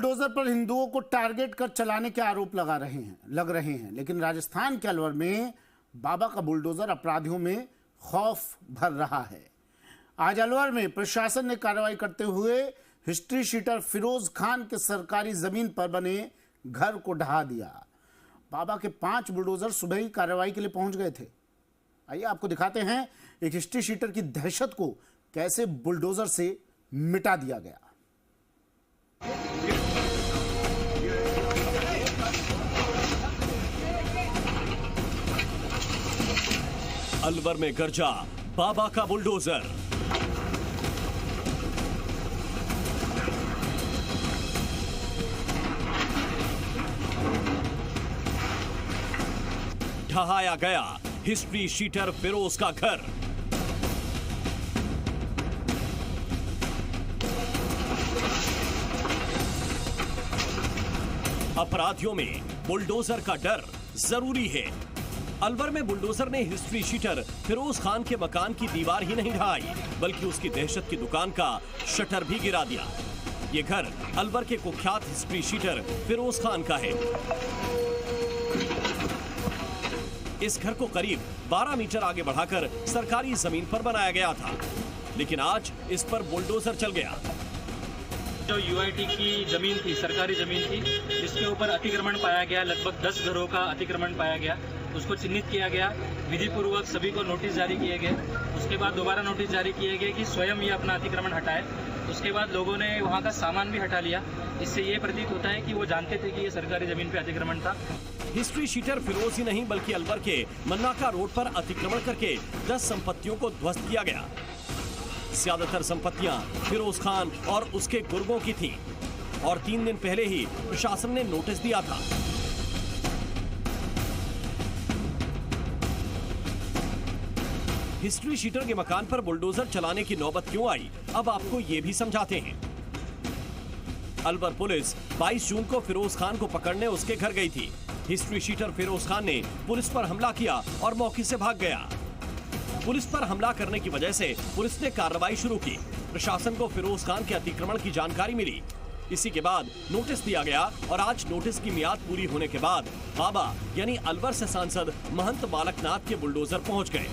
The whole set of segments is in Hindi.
बुलडोजर पर हिंदुओं को टारगेट कर चलाने के आरोप लग रहे हैं, लेकिन राजस्थान के अलवर में बाबा का बुलडोजर अपराधियों में खौफ भर रहा है। आज अलवर में प्रशासन ने कार्रवाई करते हुए हिस्ट्री शीटर फिरोज खान के सरकारी जमीन पर बने घर को ढहा दिया। बाबा के 5 बुलडोजर सुबह ही कार्रवाई के लिए पहुंच गए थे। आइए आपको दिखाते हैं एक हिस्ट्री शीटर की दहशत को कैसे बुलडोजर से मिटा दिया गया। अलवर में गरजा बाबा का बुलडोजर। ढहाया गया हिस्ट्री शीटर फिरोज का घर। अपराधियों में बुलडोजर का डर जरूरी है। अलवर में बुलडोजर ने हिस्ट्री शीटर फिरोज खान के मकान की दीवार ही नहीं ढहाई, बल्कि उसकी दहशत की दुकान का शटर भी गिरा दिया। ये घर अलवर के कुख्यात हिस्ट्री शीटर फिरोज खान का है। इस घर को करीब 12 मीटर आगे बढ़ाकर सरकारी जमीन पर बनाया गया था, लेकिन आज इस पर बुलडोजर चल गया। जो यूआईटी की जमीन थी, सरकारी जमीन थी, जिसके ऊपर अतिक्रमण पाया गया, लगभग 10 घरों का अतिक्रमण पाया गया, उसको चिन्हित किया गया। विधि पूर्वक सभी को नोटिस जारी किए गए। उसके बाद दोबारा नोटिस जारी किए गए कि स्वयं ये अपना अतिक्रमण हटाए। उसके बाद लोगों ने वहाँ का सामान भी हटा लिया। इससे ये प्रतीत होता है कि वो जानते थे कि ये सरकारी जमीन पे अतिक्रमण था। हिस्ट्री शीटर फिरोज ही नहीं बल्कि अलवर के मन्नाका रोड पर अतिक्रमण करके 10 संपत्तियों को ध्वस्त किया गया। ज्यादातर संपत्तियां फिरोज खान और उसके गुर्गों की थीं और 3 दिन पहले ही प्रशासन ने नोटिस दिया था। हिस्ट्री शीटर के मकान पर बुलडोजर चलाने की नौबत क्यों आई, अब आपको ये भी समझाते हैं। अलवर पुलिस 22 जून को फिरोज खान को पकड़ने उसके घर गई थी। हिस्ट्री शीटर फिरोज खान ने पुलिस पर हमला किया और मौके से भाग गया। पुलिस पर हमला करने की वजह से पुलिस ने कार्रवाई शुरू की। प्रशासन को फिरोज खान के अतिक्रमण की जानकारी मिली। इसी के बाद नोटिस दिया गया और आज नोटिस की मियाद पूरी होने के बाद बाबा यानी अलवर से सांसद महंत बालकनाथ के बुलडोजर पहुंच गए।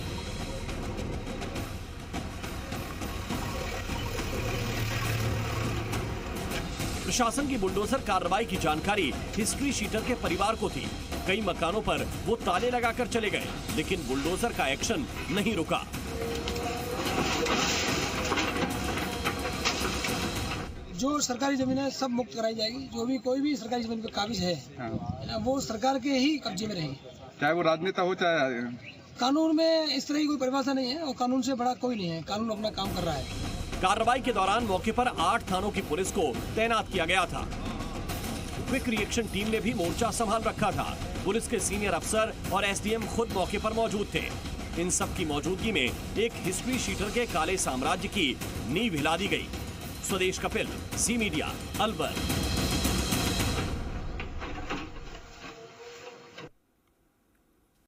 प्रशासन की बुलडोजर कार्रवाई की जानकारी हिस्ट्री शीटर के परिवार को थी। कई मकानों पर वो ताले लगाकर चले गए, लेकिन बुलडोजर का एक्शन नहीं रुका। जो सरकारी जमीन है सब मुक्त कराई जाएगी। जो भी कोई भी सरकारी जमीन पे काबिज है, वो सरकार के ही कब्जे में रहेगी, चाहे वो राजनेता हो चाहे। कानून में इस तरह की कोई परिभाषा नहीं है और कानून से बड़ा कोई नहीं है। कानून अपना काम कर रहा है। कार्रवाई के दौरान मौके पर 8 थानों की पुलिस को तैनात किया गया था। क्विक रिएक्शन टीम ने भी मोर्चा संभाल रखा था। पुलिस के सीनियर अफसर और एसडीएम खुद मौके पर मौजूद थे। इन सब की मौजूदगी में एक हिस्ट्री शीटर के काले साम्राज्य की नींव हिला दी गई। स्वदेश कपिल, ज़ी मीडिया, अलवर।